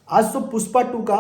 आज तो पुष्पा 2 का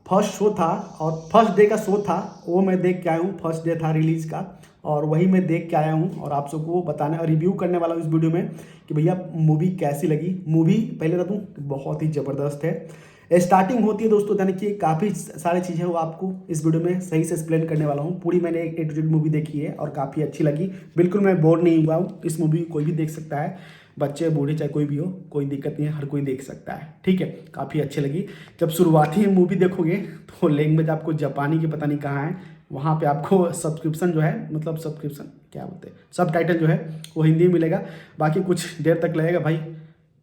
फर्स्ट शो था और फर्स्ट डे का शो था, वो मैं देख के आया हूँ। फर्स्ट डे था रिलीज़ का और वही मैं देख के आया हूँ और आप सबको बताने और रिव्यू करने वाला हूँ इस वीडियो में कि भैया मूवी कैसी लगी। मूवी पहले बता दूँ बहुत ही ज़बरदस्त है। स्टार्टिंग होती है दोस्तों, यानी कि काफ़ी सारी चीज़ें वो आपको इस वीडियो में सही से एक्सप्लेन करने वाला हूँ। पूरी मैंने ए टू जेड मूवी देखी है और काफ़ी अच्छी लगी। बिल्कुल मैं बोर नहीं हुआ हूँ। इस मूवी को कोई भी देख सकता है, बच्चे बूढ़े चाहे कोई भी हो, कोई दिक्कत नहीं है, हर कोई देख सकता है। ठीक है, काफ़ी अच्छी लगी। जब शुरुआती मूवी देखोगे तो लैंग्वेज आपको जापानी की पता नहीं कहाँ है, वहाँ पे आपको सब्सक्रिप्शन जो है, मतलब सब्सक्रिप्शन क्या बोलते हैं, सब टाइटल जो है वो हिंदी में मिलेगा। बाकी कुछ देर तक लगेगा। भाई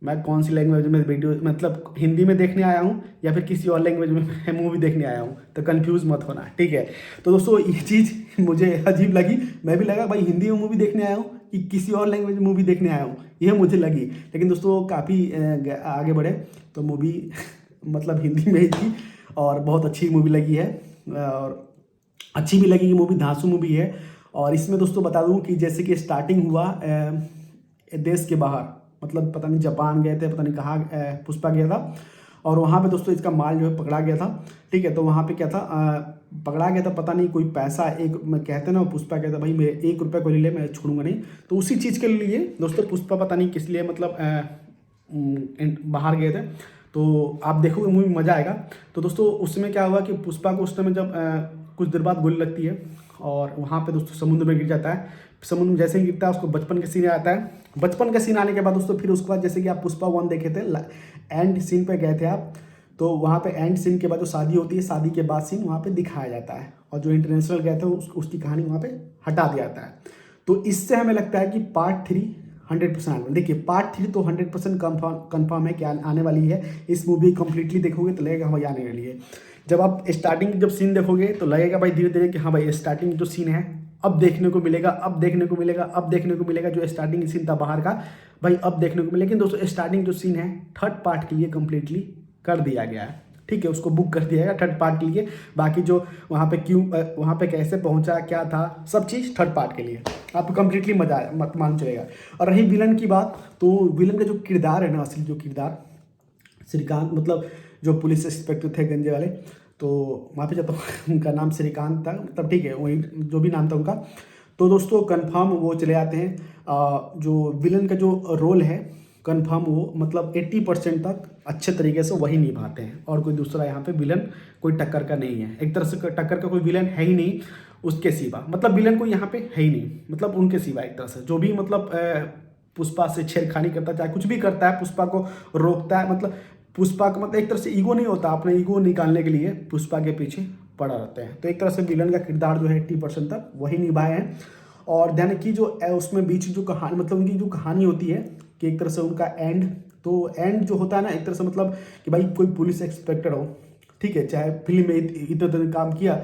मैं कौन सी लैंग्वेज में वीडियो, मतलब हिंदी में देखने आया हूँ या फिर किसी और लैंग्वेज में मैं मूवी देखने आया हूँ, तो कंफ्यूज मत होना। ठीक है, तो दोस्तों ये चीज़ मुझे अजीब लगी। मैं भी लगा भाई हिंदी में मूवी देखने आया हूँ कि किसी और लैंग्वेज में मूवी देखने आया हूँ, यह मुझे लगी। लेकिन दोस्तों काफ़ी आगे बढ़े तो मूवी मतलब हिंदी में ही थी और बहुत अच्छी मूवी लगी है और अच्छी भी लगी। मूवी धांसू मूवी है। और इसमें दोस्तों बता दूं कि जैसे कि स्टार्टिंग हुआ देश के बाहर, मतलब पता नहीं जापान गए थे, पता नहीं कहाँ पुष्पा गया था और वहाँ पे दोस्तों इसका माल जो है पकड़ा गया था। ठीक है, तो वहाँ पे क्या था, पकड़ा गया था, पता नहीं कोई पैसा, एक मैं कहते ना पुष्पा कहता भाई मैं 1 रुपये को ले ले, मैं छोड़ूंगा नहीं। तो उसी चीज़ के लिए दोस्तों पुष्पा पता नहीं किस लिए मतलब बाहर गए थे। तो आप देखोगे मूवी मज़ा आएगा। तो दोस्तों उसमें क्या हुआ कि पुष्पा को उस समय जब कुछ देर बाद गोली लगती है और वहाँ पे दोस्तों समुद्र में गिर जाता है। समुद्र में जैसे ही गिरता है उसको बचपन का सीन आता है। बचपन का सीन आने के बाद दोस्तों फिर उसके बाद जैसे कि आप पुष्पा 1 देखे थे, एंड सीन पे गए थे आप, तो वहाँ पे एंड सीन के बाद जो शादी होती है, शादी के बाद सीन वहाँ पे दिखाया जाता है और जो इंटरनेशनल गए थे उसकी कहानी वहाँ पे हटा दिया जाता है। तो इससे हमें लगता है कि पार्ट 3 100% आने वाली। देखिए पार्ट 3 तो 100% कन्फर्म है कि आने वाली है। इस मूवी कंप्लीटली देखोगे तो लगेगा हाँ आने वाली है। जब आप स्टार्टिंग जब सीन देखोगे तो लगेगा भाई धीरे धीरे कि हाँ भाई स्टार्टिंग जो सीन है अब देखने को मिलेगा, अब देखने को मिलेगा, अब देखने को मिलेगा। जो स्टार्टिंग सीन था बाहर का भाई अब देखने को मिलेगा। लेकिन दोस्तों स्टार्टिंग जो सीन है थर्ड पार्ट के लिए कंप्लीटली कर दिया गया है। ठीक है, उसको बुक कर दिया गया थर्ड पार्ट के लिए। बाकी जो वहाँ पे क्यों, वहाँ पे कैसे पहुँचा, क्या था, सब चीज़ थर्ड पार्ट के लिए आपको कंप्लीटली मजा आया, मत मान चलेगा। और रही विलन की बात, तो विलन का जो किरदार है ना, असली जो किरदार श्रीकांत, मतलब जो पुलिस इंस्पेक्टर थे गंजे वाले, तो वहाँ पे जाता हूँ उनका नाम श्रीकांत था, मतलब ठीक है वही जो भी नाम था उनका। तो दोस्तों कंफर्म वो चले आते हैं। जो विलन का जो रोल है कंफर्म वो मतलब 80% तक अच्छे तरीके से वही निभाते हैं और कोई दूसरा यहाँ पे विलन कोई टक्कर का नहीं है। एक तरह से टक्कर का कोई विलन है ही नहीं उसके सिवा, मतलब विलन कोई यहाँ पे है ही नहीं, मतलब उनके सिवा एक तरह से जो भी मतलब पुष्पा से छेड़खानी करता है, चाहे कुछ भी करता है, पुष्पा को रोकता है, मतलब पुष्पा का मतलब एक तरह से ईगो नहीं होता, अपने ईगो निकालने के लिए पुष्पा के पीछे पड़ा रहते हैं। तो एक तरह से विलन का किरदार जो है 80% तक वही निभाए हैं। और ध्यान की जो उसमें बीच जो कहानी, मतलब उनकी जो कहानी होती है कि एक तरह से उनका एंड, तो एंड जो होता है ना एक तरह से मतलब कि भाई कोई पुलिस इंस्पेक्टर हो, ठीक है, चाहे फिल्म में इधर काम किया,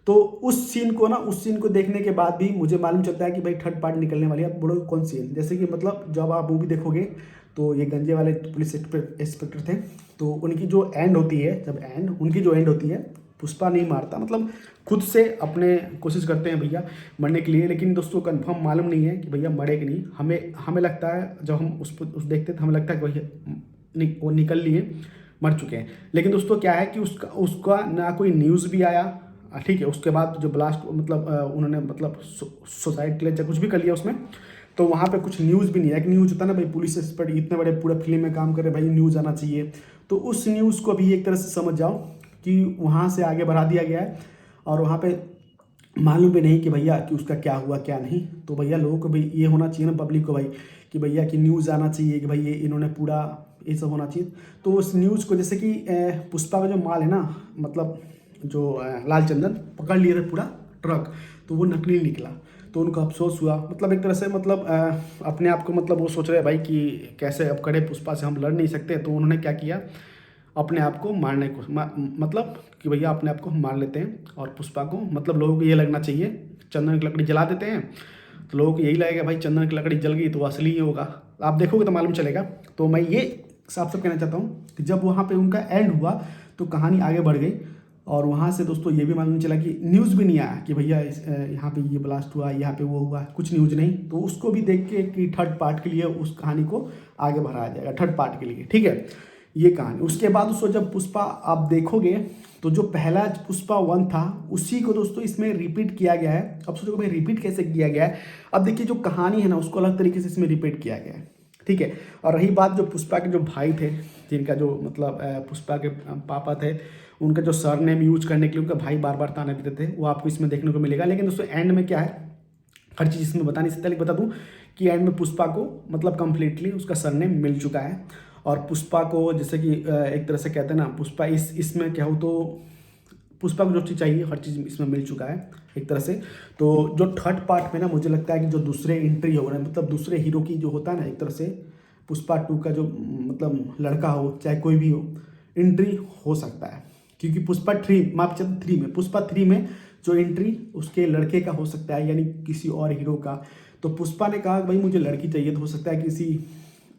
तो उस सीन को ना, उस सीन को देखने के बाद भी मुझे मालूम चलता है कि भाई थर्ड पार्ट निकलने वाली है। बोलो कौन सी है, जैसे कि मतलब जब आप मूवी देखोगे तो ये गंजे वाले पुलिस इंस्पेक्टर थे, तो उनकी जो एंड होती है, जब एंड उनकी जो एंड होती है, पुष्पा नहीं मारता, मतलब खुद से अपने कोशिश करते हैं भैया मरने के लिए। लेकिन दोस्तों कंफर्म मालूम नहीं है कि भैया मरे कि नहीं। हमें लगता है जब हम उस देखते हैं तो हमें लगता है कि भैया वो निकल लिए, मर चुके हैं। लेकिन दोस्तों क्या है कि उसका ना कोई न्यूज़ भी आया। ठीक है, उसके बाद जो ब्लास्ट मतलब उन्होंने मतलब सुसाइड किया चाहे कुछ भी कर लिया उसमें, तो वहाँ पे कुछ न्यूज़ भी नहीं है। एक न्यूज़ होता है ना भाई, पुलिस इंस्पेक्टर इतने बड़े पूरे फिल्म में काम कर रहे, भाई न्यूज़ आना चाहिए। तो उस न्यूज़ को भी एक तरह से समझ जाओ कि वहाँ से आगे बढ़ा दिया गया है और वहाँ पे मालूम भी नहीं कि भैया कि उसका क्या हुआ क्या नहीं। तो भैया लोगों को भी ये होना चाहिए ना, पब्लिक को भाई, कि भैया कि न्यूज़ आना चाहिए कि भाई ये इन्होंने पूरा ये सब होना चाहिए। तो उस न्यूज़ को जैसे कि पुष्पा का जो माल है ना, मतलब जो लाल चंदन पकड़ लिए थे पूरा ट्रक, तो वो नकली निकला। तो उनको अफसोस हुआ, मतलब एक तरह से मतलब अपने आप को मतलब वो सोच रहे भाई कि कैसे अब करे, पुष्पा से हम लड़ नहीं सकते। तो उन्होंने क्या किया, अपने आप को मारने को मतलब कि भैया अपने आप को हम मार लेते हैं और पुष्पा को, मतलब लोगों को ये लगना चाहिए, चंदन की लकड़ी जला देते हैं तो लोगों को यही लगेगा भाई चंदन की लकड़ी जल गई तो असली ही होगा। आप देखोगे तो मालूम चलेगा। तो मैं ये साफ साफ कहना चाहता हूँ कि जब वहाँ पे उनका एंड हुआ तो कहानी आगे बढ़ गई और वहाँ से दोस्तों ये भी मालूम चला कि न्यूज़ भी नहीं आया कि भैया यहाँ पे ये ब्लास्ट हुआ, यहाँ पे वो हुआ, कुछ न्यूज़ नहीं। तो उसको भी देख के कि थर्ड पार्ट के लिए उस कहानी को आगे बढ़ाया जाएगा थर्ड पार्ट के लिए। ठीक है, ये कहानी। उसके बाद उसको जब पुष्पा आप देखोगे तो जो पहला पुष्पा 1 था उसी को दोस्तों इसमें रिपीट किया गया है। अब सोचो भाई रिपीट कैसे किया गया है। अब देखिए जो कहानी है ना उसको अलग तरीके से इसमें रिपीट किया गया है, ठीक है। और रही बात जो पुष्पा के जो भाई थे, जिनका जो मतलब पुष्पा के पापा थे, उनका जो सरनेम यूज करने के लिए उनका भाई बार बार ताने देते थे, वो आपको इसमें देखने को मिलेगा। लेकिन दोस्तों एंड में क्या है, हर चीज़ इसमें बता नहीं सकता, लेकिन बता दूं कि एंड में पुष्पा को मतलब कंप्लीटली उसका सरनेम मिल चुका है। और पुष्पा को जैसे कि एक तरह से कहते हैं ना, पुष्पा इसमें क्या हो तो पुष्पा को जो चीज़ चाहिए हर चीज़ इसमें मिल चुका है एक तरह से। तो जो थर्ड पार्ट में ना मुझे लगता है कि जो दूसरे एंट्री हो रहा है, मतलब दूसरे हीरो की जो होता है ना एक तरह से पुष्पा 2 का जो मतलब लड़का हो चाहे कोई भी हो, एंट्री हो सकता है। क्योंकि पुष्पा 3 माफ चल 3 में पुष्पा 3 में जो एंट्री उसके लड़के का हो सकता है, यानी किसी और हीरो का। तो पुष्पा ने कहा भाई मुझे लड़की चाहिए, तो हो सकता है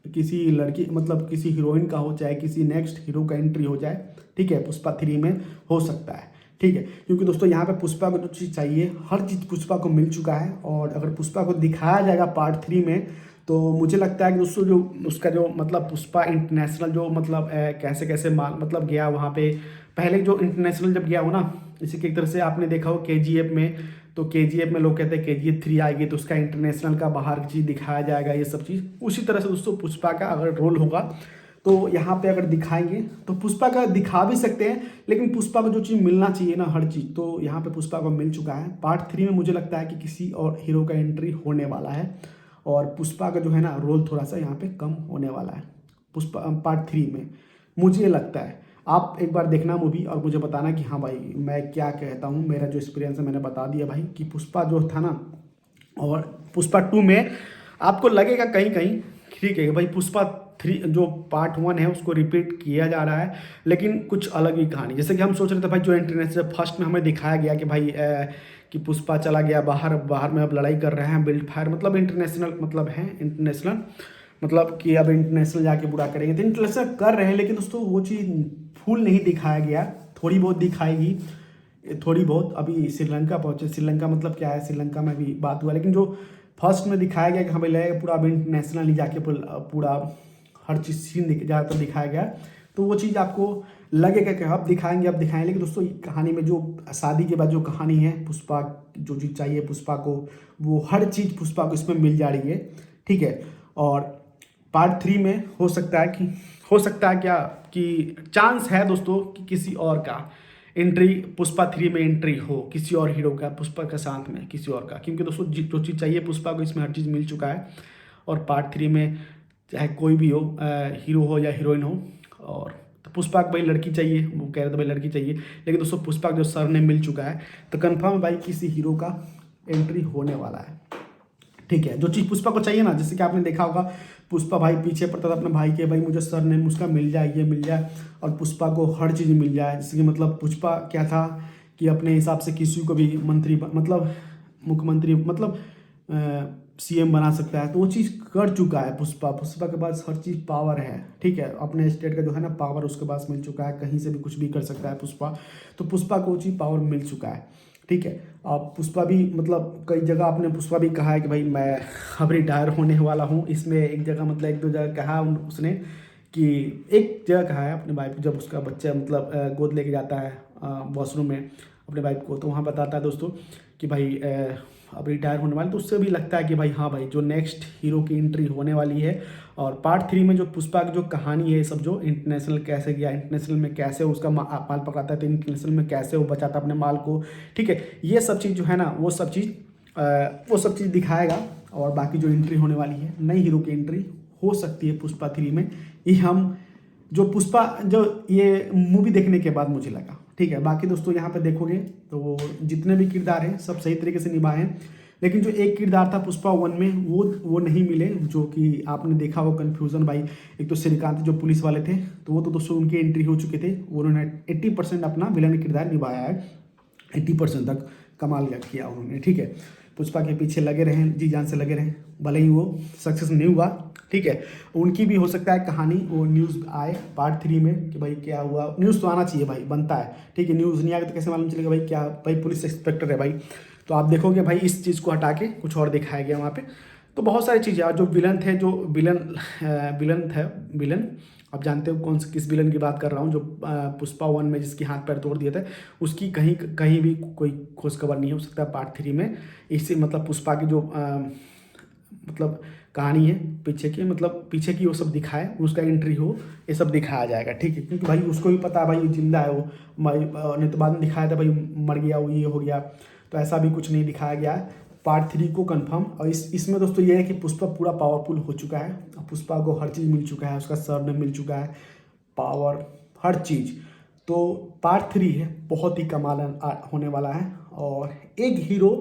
किसी लड़की मतलब किसी हीरोइन का हो, चाहे किसी नेक्स्ट हीरो का एंट्री हो जाए, ठीक है। पुष्पा 3 में हो सकता है, ठीक है। क्योंकि दोस्तों यहाँ पे पुष्पा को जो चीज़ चाहिए हर चीज़ पुष्पा को मिल चुका है। और अगर पुष्पा को दिखाया जाएगा पार्ट 3 में तो मुझे लगता है कि दोस्तों जो उसका जो मतलब पुष्पा इंटरनेशनल जो मतलब कैसे कैसे माल मतलब गया वहाँ पे, पहले जो इंटरनेशनल जब गया हो ना, जैसे कि एक तरह से आपने देखा हो KGF में, तो KGF में लोग कहते हैं KGF 3 आएगी तो उसका इंटरनेशनल का बाहर की चीज़ दिखाया जाएगा, ये सब चीज़। उसी तरह से दोस्तों पुष्पा का अगर रोल होगा तो यहाँ पे अगर दिखाएंगे तो पुष्पा का दिखा भी सकते हैं, लेकिन पुष्पा को जो चीज़ मिलना चाहिए ना हर चीज़, तो यहाँ पे पुष्पा को मिल चुका है। पार्ट 3 में मुझे लगता है कि किसी और हीरो का एंट्री होने वाला है और पुष्पा का जो है ना रोल थोड़ा सा यहाँ पे कम होने वाला है पुष्पा पार्ट 3 में, मुझे लगता है। आप एक बार देखना मूवी और मुझे बताना कि हाँ भाई मैं क्या कहता हूँ, मेरा जो एक्सपीरियंस है मैंने बता दिया भाई कि पुष्पा जो था ना, और पुष्पा 2 में आपको लगेगा कहीं कहीं ठीक है भाई पुष्पा 3 जो पार्ट 1 है उसको रिपीट किया जा रहा है, लेकिन कुछ अलग ही कहानी। जैसे कि हम सोच रहे थे भाई जो इंटरनेशनल फर्स्ट में हमें दिखाया गया कि भाई कि पुष्पा चला गया बाहर में अब लड़ाई कर रहे हैं बिल्ड फायर, मतलब इंटरनेशनल मतलब है इंटरनेशनल मतलब कि अब इंटरनेशनल जाके बुरा करेंगे, तो इंटरनेशनल कर रहे हैं। लेकिन दोस्तों वो चीज़ फुल नहीं दिखाया गया, थोड़ी बहुत दिखाएगी, थोड़ी बहुत। अभी श्रीलंका पहुंचे, श्रीलंका मतलब क्या है, श्रीलंका में भी बात हुआ, लेकिन जो फर्स्ट में दिखाया गया कि हाँ भाई लगेगा पूरा अब इंटरनेशनल नहीं जाके पूरा हर चीज़ सीन ज़्यादातर दिखाया गया, तो वो चीज़ आपको लगेगा कि अब दिखाएंगे। लेकिन दोस्तों कहानी में जो शादी के बाद जो कहानी है, पुष्पा जो चीज़ चाहिए पुष्पा को, वो हर चीज़ पुष्पा को इसमें मिल जा रही है, ठीक है। और पार्ट 3 में हो सकता है क्या कि चांस है दोस्तों कि किसी और का एंट्री पुष्पा 3 में एंट्री हो, किसी और हीरो का पुष्पा के साथ में किसी और का, क्योंकि दोस्तों जो चीज़ चाहिए पुष्पा को इसमें हर चीज़ मिल चुका है। और पार्ट 3 में चाहे कोई भी हो, हीरो हो या हीरोइन हो, और तो पुष्पा को भाई लड़की चाहिए, वो कह रहे थे भाई लड़की चाहिए, लेकिन दोस्तों पुष्पा का जो सर ने मिल चुका है, तो कन्फर्म है भाई किसी हीरो का एंट्री होने वाला है, ठीक है। जो चीज़ पुष्पा को चाहिए ना, जैसे कि आपने देखा होगा पुष्पा भाई पीछे पड़ता था अपने भाई के, भाई मुझे सर नेम उसका मिल जाए, ये मिल जाए, और पुष्पा को हर चीज़ मिल जाए। जैसे कि मतलब पुष्पा क्या था कि अपने हिसाब से किसी को भी मंत्री मतलब मुख्यमंत्री मतलब CM बना सकता है, तो वो चीज़ कर चुका है पुष्पा के पास हर चीज़ पावर है, ठीक है। अपने स्टेट का जो है ना पावर उसके पास मिल चुका है, कहीं से भी कुछ भी कर सकता है पुष्पा, तो पुष्पा को वो चीज़ पावर मिल चुका है, ठीक है। अब पुष्पा भी मतलब कई जगह आपने पुष्पा भी कहा है कि भाई मैं अब रिटायर होने वाला हूँ। इसमें एक जगह मतलब एक दो जगह कहा उसने कि एक जगह कहा है अपने वाइफ, जब उसका बच्चा मतलब गोद लेके जाता है वॉशरूम में अपने वाइफ को, तो वहाँ बताता है दोस्तों कि भाई अब रिटायर होने वाले, तो उससे भी लगता है कि भाई हाँ भाई जो नेक्स्ट हीरो की एंट्री होने वाली है। और पार्ट 3 में जो पुष्पा की जो कहानी है सब, जो इंटरनेशनल कैसे गया, इंटरनेशनल में कैसे उसका माल पकड़ाता है, तो इंटरनेशनल में कैसे वो बचाता है अपने माल को, ठीक है। ये सब चीज़ जो है ना वो सब चीज़ दिखाएगा। और बाकी जो एंट्री होने वाली है, नई हीरो की एंट्री हो सकती है पुष्पा 3 में, ये हम जो पुष्पा जो ये मूवी देखने के बाद मुझे लगा, ठीक है। बाकी दोस्तों यहाँ पे देखोगे तो जितने भी किरदार हैं सब सही तरीके से निभाए हैं, लेकिन जो एक किरदार था पुष्पा 1 में वो नहीं मिले, जो कि आपने देखा वो कन्फ्यूज़न भाई। एक तो श्रीकांत जो पुलिस वाले थे, तो वो तो दोस्तों उनकी एंट्री हो चुके थे, उन्होंने 80% अपना विलन किरदार निभाया है, 80% तक कमाल किया उन्होंने, ठीक है। पुष्पा के पीछे लगे रहें, जी जान से लगे रहें, भले ही वो सक्सेस नहीं हुआ, ठीक है। उनकी भी हो सकता है कहानी वो न्यूज़ आए पार्ट 3 में कि भाई क्या हुआ, न्यूज़ तो आना चाहिए भाई, बनता है, ठीक है। न्यूज़ नहीं आएगा तो कैसे मालूम चलेगा भाई क्या भाई पुलिस इंस्पेक्टर है भाई। तो आप देखोगे भाई इस चीज़ को हटा के कुछ और दिखाया गया वहाँ पे। तो बहुत सारी चीज़ें, और जो विलन थे, जो विलन आप जानते हो कौन से किस विलन की बात कर रहा हूँ, जो पुष्पा 1 में जिसकी हाथ पैर तोड़ दिए थे, उसकी कहीं कहीं भी कोई खोज खबर नहीं है। हो सकता है पार्ट 3 में इससे मतलब पुष्पा की जो मतलब कहानी है पीछे की, मतलब पीछे की वो सब दिखाए, उसका एंट्री हो, ये सब दिखाया जाएगा, ठीक है। क्योंकि भाई उसको भी पता है भाई जिंदा है वो, नहीं तो बाद में दिखाया था भाई मर गया, वो ये हो गया, तो ऐसा भी कुछ नहीं दिखाया गया है। पार्ट 3 को कंफर्म। और इसमें दोस्तों ये है कि पुष्पा पूरा पावरफुल हो चुका है, पुष्पा को हर चीज़ मिल चुका है, उसका सरनेम मिल चुका है, पावर, हर चीज़। तो पार्ट 3 है, बहुत ही कमाल होने वाला है। और एक हीरो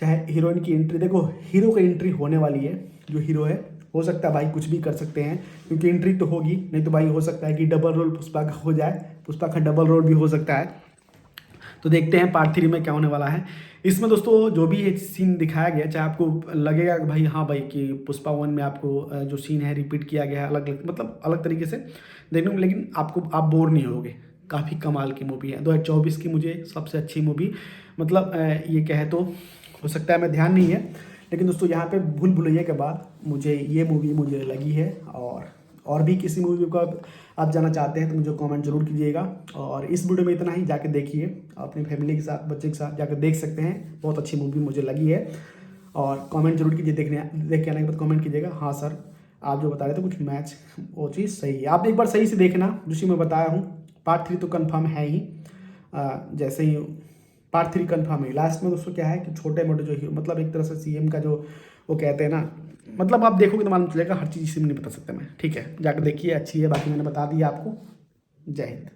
चाहे हीरोइन की एंट्री, देखो हीरो की एंट्री होने वाली है, जो हीरो है हो सकता है भाई कुछ भी कर सकते हैं, क्योंकि एंट्री तो होगी, नहीं तो भाई हो सकता है कि डबल रोल पुष्पा का हो जाए, पुष्पा का डबल रोल भी हो सकता है। तो देखते हैं पार्ट 3 में क्या होने वाला है। इसमें दोस्तों जो भी एक सीन दिखाया गया, चाहे आपको लगेगा कि भाई हाँ भाई कि पुष्पा 1 में आपको जो सीन है रिपीट किया गया है अलग अलग, मतलब अलग तरीके से देखने को, लेकिन आप बोर नहीं होगे। काफ़ी कमाल की मूवी है, 2024 की मुझे सबसे अच्छी मूवी, मतलब ये कहे तो हो सकता है मैं ध्यान नहीं है, लेकिन दोस्तों यहाँ पे भूल भुलैया के बाद मुझे ये मूवी मुझे लगी है। और भी किसी मूवी को आप जाना चाहते हैं तो मुझे कमेंट जरूर कीजिएगा। और इस वीडियो में इतना ही, जाके देखिए अपनी फैमिली के साथ, बच्चे के साथ जाकर देख सकते हैं, बहुत अच्छी मूवी मुझे लगी है। और कमेंट जरूर कीजिए, देख के आने के बाद कमेंट कीजिएगा हाँ सर आप जो बता रहे थे कुछ मैच, वो चीज़ सही है। आप एक बार सही से देखना, जिसमें मैं बताया हूँ। पार्ट 3 तो कन्फर्म है ही, जैसे ही पार्ट 3 कन्फर्म है। लास्ट में दोस्तों क्या है कि छोटे मोटे जो हीरो, मतलब एक तरह से सीएम का जो वो कहते हैं ना, मतलब आप देखोगे तो मालूम चलेगा, हर चीज़ इसमें नहीं बता सकता मैं, ठीक है। जाकर देखिए, अच्छी है, बाकी मैंने बता दिया आपको। जय हिंद।